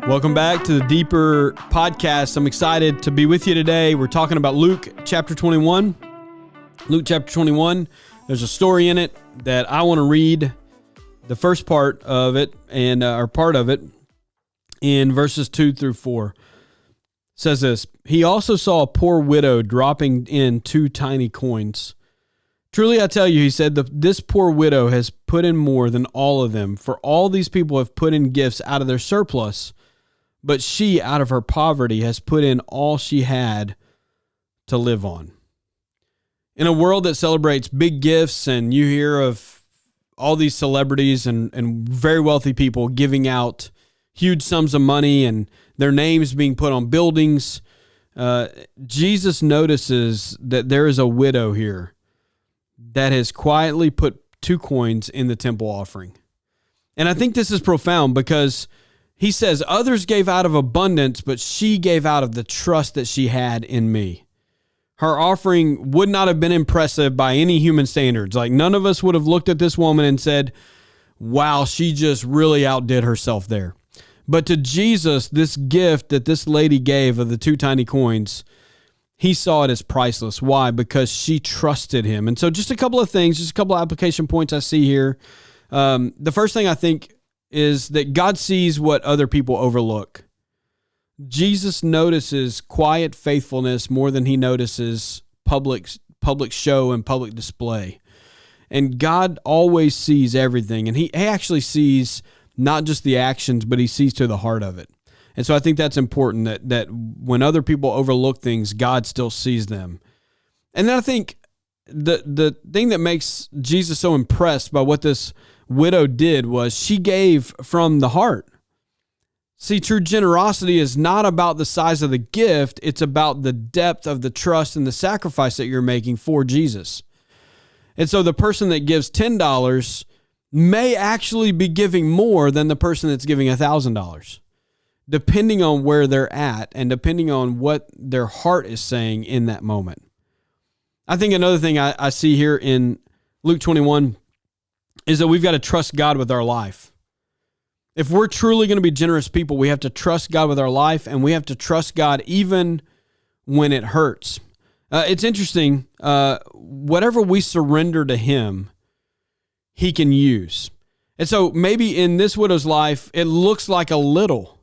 Welcome back to the Deeper Podcast. I'm excited to be with you today. We're talking about Luke chapter 21. Luke chapter 21, there's a story in it that I want to read the first part of it, or part of it, in verses 2 through 4. It says this: He also saw a poor widow dropping in 2 tiny coins. Truly I tell you, he said, this poor widow has put in more than all of them, for all these people have put in gifts out of their surplus, but she, out of her poverty, has put in all she had to live on. In a world that celebrates big gifts, and you hear of all these celebrities and very wealthy people giving out huge sums of money and their names being put on buildings, Jesus notices that there is a widow here that has quietly put 2 coins in the temple offering. And I think this is profound because he says, others gave out of abundance, but she gave out of the trust that she had in me. Her offering would not have been impressive by any human standards. Like, none of us would have looked at this woman and said, wow, she just really outdid herself there. But to Jesus, this gift that this lady gave of the 2 tiny coins, he saw it as priceless. Why? Because she trusted him. And so just a couple of things, just a couple of application points I see here. The first thing I think is that God sees what other people overlook. Jesus notices quiet faithfulness more than he notices public show and public display. And God always sees everything. And he actually sees not just the actions, but he sees to the heart of it. And so I think that's important, that when other people overlook things, God still sees them. And then I think the thing that makes Jesus so impressed by what this widow did was she gave from the heart. See, true generosity is not about the size of the gift. It's about the depth of the trust and the sacrifice that you're making for Jesus. And so the person that gives $10 may actually be giving more than the person that's giving $1,000, depending on where they're at and depending on what their heart is saying in that moment. I think another thing I see here in Luke 21 is that we've got to trust God with our life. If we're truly going to be generous people, we have to trust God with our life, and we have to trust God even when it hurts. It's interesting, whatever we surrender to him, he can use. And so maybe in this widow's life, it looks like a little,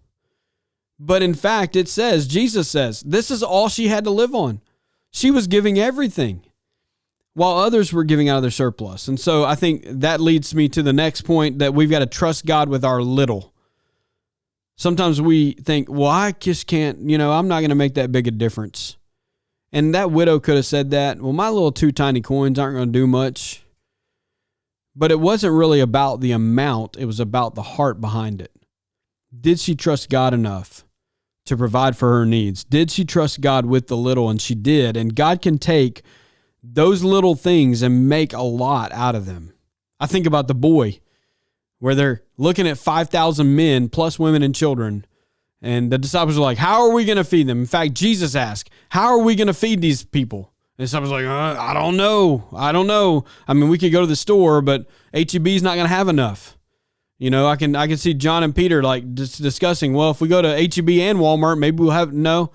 but in fact, Jesus says, this is all she had to live on. She was giving everything, while others were giving out of their surplus. And so I think that leads me to the next point, that we've got to trust God with our little. Sometimes we think, well, I just can't, I'm not going to make that big a difference. And that widow could have said that, well, my little 2 tiny coins aren't going to do much. But it wasn't really about the amount. It was about the heart behind it. Did she trust God enough to provide for her needs? Did she trust God with the little? And she did. And God can take those little things and make a lot out of them. I think about the boy, where they're looking at 5,000 men plus women and children. And the disciples are like, how are we going to feed them? In fact, Jesus asked, how are we going to feed these people? And the disciples are like, I don't know. I mean, we could go to the store, but H-E-B's not going to have enough. I can see John and Peter like discussing, well, if we go to H-E-B and Walmart, maybe we'll have, no.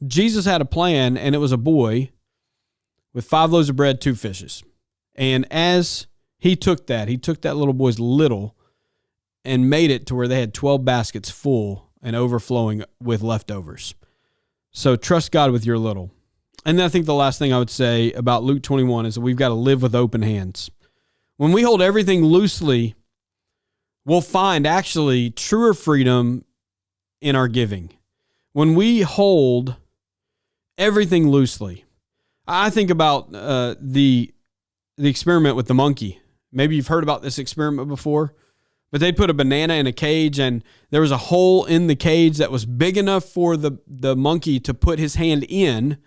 Jesus had a plan, and it was a boy with 5 loaves of bread, 2 fishes. And as he took that little boy's little and made it to where they had 12 baskets full and overflowing with leftovers. So trust God with your little. And then I think the last thing I would say about Luke 21 is that we've got to live with open hands. When we hold everything loosely, we'll find actually truer freedom in our giving. When we hold everything loosely, I think about the experiment with the monkey. Maybe you've heard about this experiment before, but they put a banana in a cage, and there was a hole in the cage that was big enough for the monkey to put his hand in,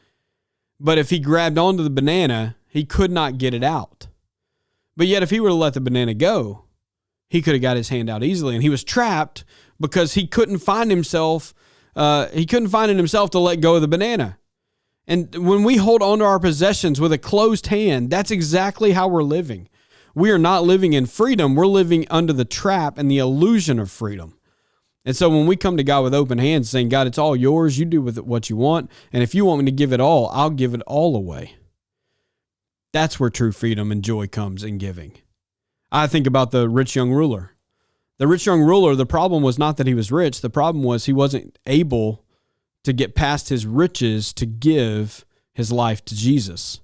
but if he grabbed onto the banana, he could not get it out. But yet if he were to let the banana go, he could have got his hand out easily, and he was trapped because he couldn't find himself. He couldn't find it himself to let go of the banana. And when we hold on to our possessions with a closed hand, that's exactly how we're living. We are not living in freedom. We're living under the trap and the illusion of freedom. And so when we come to God with open hands saying, God, it's all yours. You do with it what you want. And if you want me to give it all, I'll give it all away. That's where true freedom and joy comes in giving. I think about the rich young ruler. The rich young ruler, the problem was not that he was rich. The problem was he wasn't able to get past his riches to give his life to Jesus.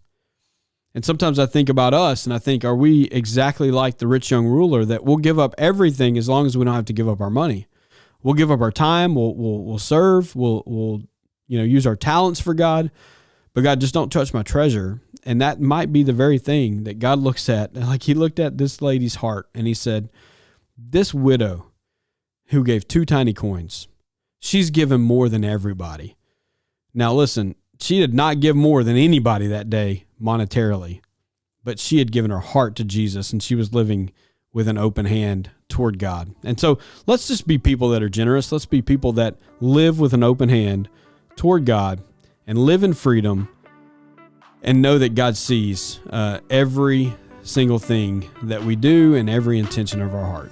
And sometimes I think about us and I think, are we exactly like the rich young ruler that we'll give up everything as long as we don't have to give up our money? We'll give up our time. We'll serve. We'll use our talents for God. But God, just don't touch my treasure. And that might be the very thing that God looks at. Like he looked at this lady's heart and he said, this widow who gave 2 tiny coins, she's given more than everybody. Now listen, she did not give more than anybody that day monetarily, but she had given her heart to Jesus and she was living with an open hand toward God. And so let's just be people that are generous. Let's be people that live with an open hand toward God and live in freedom and know that God sees every single thing that we do and every intention of our heart.